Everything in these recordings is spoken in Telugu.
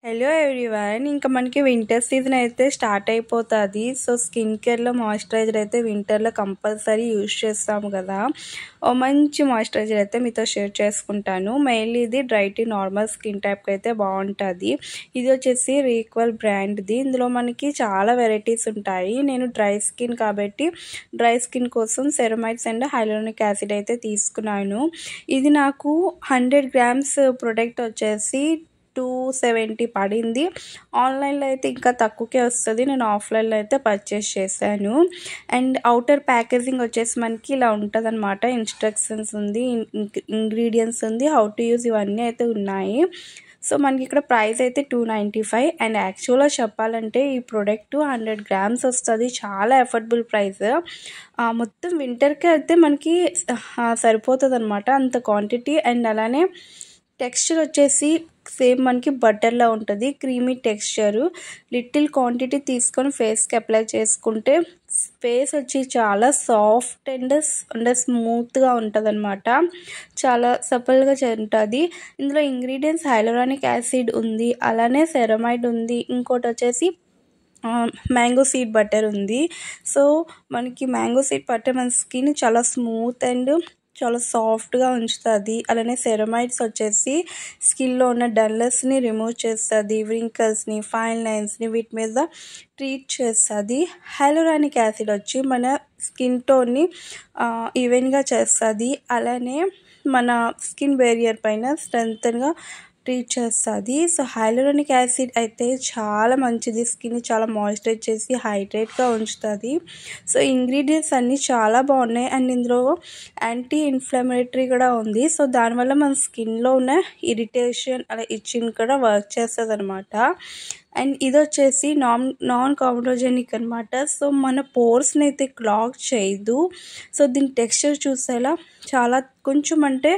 హలో ఎవ్రీవన్, ఇంకా మనకి వింటర్ సీజన్ అయితే స్టార్ట్ అయిపోతుంది. సో స్కిన్ కేర్లో మాయిశ్చరైజర్ అయితే వింటర్లో కంపల్సరీ యూజ్ చేస్తాము కదా. ఓ మంచి మాయిశ్చరైజర్ అయితే మీతో షేర్ చేసుకుంటాను. మెయిన్లీ ఇది డ్రై టు నార్మల్ స్కిన్ టైప్కి అయితే బాగుంటుంది. ఇది వచ్చేసి రీక్వల్ బ్రాండ్ది. ఇందులో మనకి చాలా వెరైటీస్ ఉంటాయి. నేను డ్రై స్కిన్ కాబట్టి డ్రై స్కిన్ కోసం సెరమైడ్స్ అండ్ హైలోనిక్ యాసిడ్ అయితే తీసుకున్నాను. ఇది నాకు 100 గ్రామ్స్ ప్రొడక్ట్ వచ్చేసి 270 పడింది. ఆన్లైన్లో అయితే ఇంకా తక్కువకే వస్తుంది. నేను ఆఫ్లైన్లో అయితే పర్చేస్ చేశాను. అండ్ అవుటర్ ప్యాకేజింగ్ వచ్చేసి మనకి ఇలా ఉంటుంది అనమాట. ఇన్స్ట్రక్షన్స్ ఉంది, ఇంగ్రీడియంట్స్ ఉంది, హౌ టు యూజ్ ఇవన్నీ అయితే ఉన్నాయి. సో మనకి ఇక్కడ ప్రైస్ అయితే 295. అండ్ యాక్చువల్గా చెప్పాలంటే ఈ ప్రోడక్ట్ 100 గ్రామ్స్ వస్తుంది. చాలా అఫోర్డబుల్ ప్రైస్. మొత్తం వింటర్కి అయితే మనకి సరిపోతుంది అనమాట, అంత క్వాంటిటీ. అండ్ అలానే టెక్స్చర్ వచ్చేసి సేమ్ మనకి బటర్లా ఉంటుంది, క్రీమీ టెక్స్చరు. లిటిల్ క్వాంటిటీ తీసుకొని ఫేస్కి అప్లై చేసుకుంటే ఫేస్ వచ్చి చాలా సాఫ్ట్ అండ్ స్మూత్గా ఉంటుంది అనమాట. చాలా సపల్గా ఉంటుంది. ఇందులో ఇంగ్రీడియంట్స్ హైలోరానిక్ యాసిడ్ ఉంది, అలానే సెరమైడ్ ఉంది, ఇంకోటి వచ్చేసి మ్యాంగో సీడ్ బటర్ ఉంది. సో మనకి మ్యాంగో సీడ్ బటర్ మన స్కిన్ చాలా స్మూత్ అండ్ చాలా సాఫ్ట్గా ఉంచుతుంది. అలానే సెరమైడ్స్ వచ్చేసి స్కిన్లో ఉన్న డల్నెస్ని రిమూవ్ చేస్తుంది, వ్రింకల్స్ని, ఫైన్ లైన్స్ని వీటి మీద ట్రీట్ చేస్తుంది. హైలోరానిక్ యాసిడ్ వచ్చి మన స్కిన్ టోన్ని ఈవెన్గా చేస్తుంది. అలానే మన స్కిన్ బేరియర్ పైన స్ట్రెంగ్త్గా ట్రీట్ చేస్తుంది. సో హైలోరానిక్ యాసిడ్ అయితే చాలా మంచిది, స్కిన్ చాలా మాయిశ్చరైజ్ చేసి హైడ్రేట్గా ఉంచుతుంది. సో ఇంగ్రీడియంట్స్ అన్నీ చాలా బాగున్నాయి. అండ్ ఇందులో యాంటీ ఇన్ఫ్లమేటరీ కూడా ఉంది. సో దానివల్ల మన స్కిన్లో ఉన్న ఇరిటేషన్ అలా ఇచ్చింగ్ కూడా వర్క్ చేస్తుంది అనమాట. అండ్ ఇది వచ్చేసి నాన్ కామెడోజెనిక్ అనమాట. సో మన పోర్స్ని అయితే క్లాగ్ చేయదు. సో దీని టెక్స్చర్ చూసేలా చాలా కొంచెం అంటే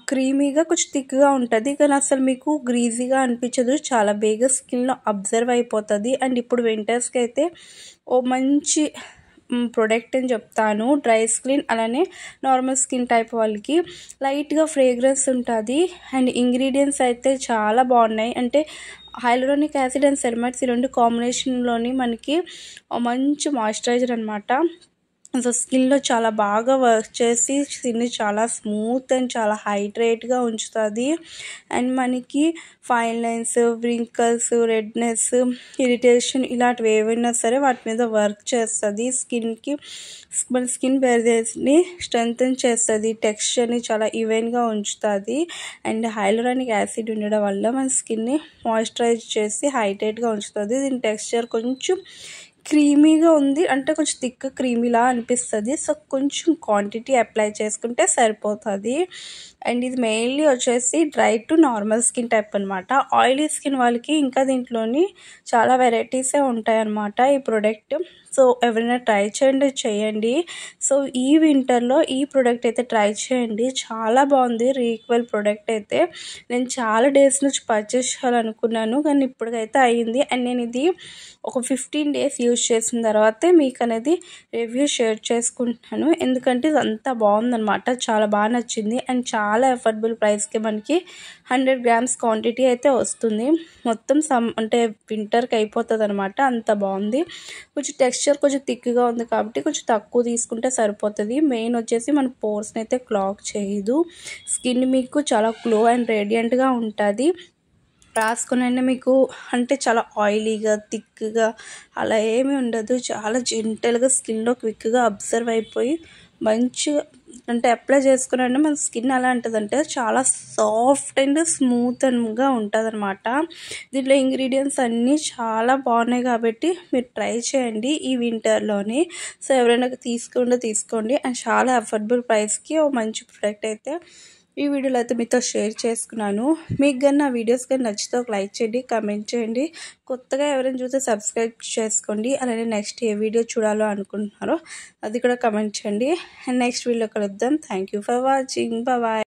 క్రీమీగా కొంచెం థిక్గా ఉంటుంది, కానీ అసలు మీకు గ్రీజీగా అనిపించదు. చాలా బేగా స్కిన్లో అబ్జర్వ్ అయిపోతుంది. అండ్ ఇప్పుడు వింటర్స్కి అయితే ఓ మంచి ప్రొడక్ట్ అని చెప్తాను. డ్రై స్కిన్ అలానే నార్మల్ స్కిన్ టైప్ వాళ్ళకి లైట్గా ఫ్రేగ్రెన్స్ ఉంటుంది. అండ్ ఇంగ్రీడియంట్స్ అయితే చాలా బాగున్నాయి. అంటే హైలోరానిక్ యాసిడ్ అండ్ సెరమైడ్స్ ఈ రెండు కాంబినేషన్లోని మనకి మంచి మాయిశ్చరైజర్ అనమాట. సో స్కిన్లో చాలా బాగా వర్క్ చేసి స్కిన్ని చాలా స్మూత్ అండ్ చాలా హైడ్రేట్గా ఉంచుతుంది. అండ్ మనకి fine lines, wrinkles, redness, irritation ఇలాంటివి ఏవైనా సరే వాటి మీద వర్క్ చేస్తుంది. మన స్కిన్ బేరియర్స్ని స్ట్రెంగ్తన్ చేస్తుంది, టెక్స్చర్ని చాలా ఈవెన్గా ఉంచుతుంది. అండ్ హైలోరానిక్ యాసిడ్ ఉండడం వల్ల మన స్కిన్ని మాయిశ్చరైజ్ చేసి హైడ్రేట్గా ఉంచుతుంది. దీని టెక్స్చర్ కొంచెం క్రీమీగా ఉంది, అంటే కొంచెం థిక్ క్రీమీలా అనిపిస్తుంది. సో కొంచెం క్వాంటిటీ అప్లై చేసుకుంటే సరిపోతుంది. అండ్ ఇది మెయిన్లీ వచ్చేసి dry to normal skin type అనమాట. ఆయిలీ స్కిన్ వాళ్ళకి ఇంకా దీంట్లోని చాలా వెరైటీసే ఉంటాయన్నమాట ఈ ప్రోడక్ట్. సో ఎవరైనా ట్రై చేయండి. సో ఈ వింటర్లో ఈ ప్రోడక్ట్ అయితే ట్రై చేయండి, చాలా బాగుంది. రీక్వెల్ ప్రోడక్ట్ అయితే నేను చాలా డేస్ నుంచి పర్చేస్ చేయాలనుకున్నాను, కానీ ఇప్పటికైతే అయ్యింది. అండ్ నేను ఇది ఒక 15 డేస్ యూజ్ చేసిన తర్వాతే మీకు అనేది రివ్యూ షేర్ చేసుకుంటున్నాను, ఎందుకంటే ఇది అంతా బాగుందనమాట. చాలా బాగా నచ్చింది. అండ్ చాలా అఫోర్డబుల్ ప్రైస్కి మనకి 100 గ్రామ్స్ క్వాంటిటీ అయితే వస్తుంది. మొత్తం అంటే వింటర్కి అయిపోతుంది అనమాట, అంత బాగుంది. కొంచెం టెక్స్చర్ కొంచెం థిక్గా ఉంది కాబట్టి కొంచెం తక్కువ తీసుకుంటే సరిపోతుంది. మెయిన్ వచ్చేసి మన పోర్స్ని అయితే క్లాగ్ చేయదు. స్కిన్ మీకు చాలా గ్లో అండ్ రేడియంట్గా ఉంటుంది. రాసుకునైనా మీకు అంటే చాలా ఆయిలీగా థిక్గా అలా ఏమీ ఉండదు. చాలా జెంటల్గా స్కిన్లో క్విక్గా అబ్జర్వ్ అయిపోయి మంచిగా అంటే అప్లై చేసుకున్నా మన స్కిన్ ఎలా ఉంటుందంటే చాలా సాఫ్ట్ అండ్ స్మూత్గా ఉంటుంది అనమాట. దీంట్లో ఇంగ్రీడియంట్స్ అన్నీ చాలా బాగున్నాయి కాబట్టి మీరు ట్రై చేయండి ఈ వింటర్లోని. సో ఎవరైనా తీసుకోండి. అండ్ చాలా అఫోర్డబుల్ ప్రైస్కి ఓ మంచి ప్రోడక్ట్ అయితే ఈ వీడియోలో అయితే మీతో షేర్ చేసుకున్నాను. మీకు కానీ నా వీడియోస్ కానీ నచ్చితే ఒక లైక్ చేయండి, కామెంట్ చేయండి. కొత్తగా ఎవరైనా చూస్తే సబ్స్క్రైబ్ చేసుకోండి. అలానే నెక్స్ట్ ఏ వీడియో చూడాలో అనుకుంటున్నారో అది కూడా కామెంట్ చేయండి. అండ్ నెక్స్ట్ వీడియో కలుద్దాం. Thank you for watching. Bye.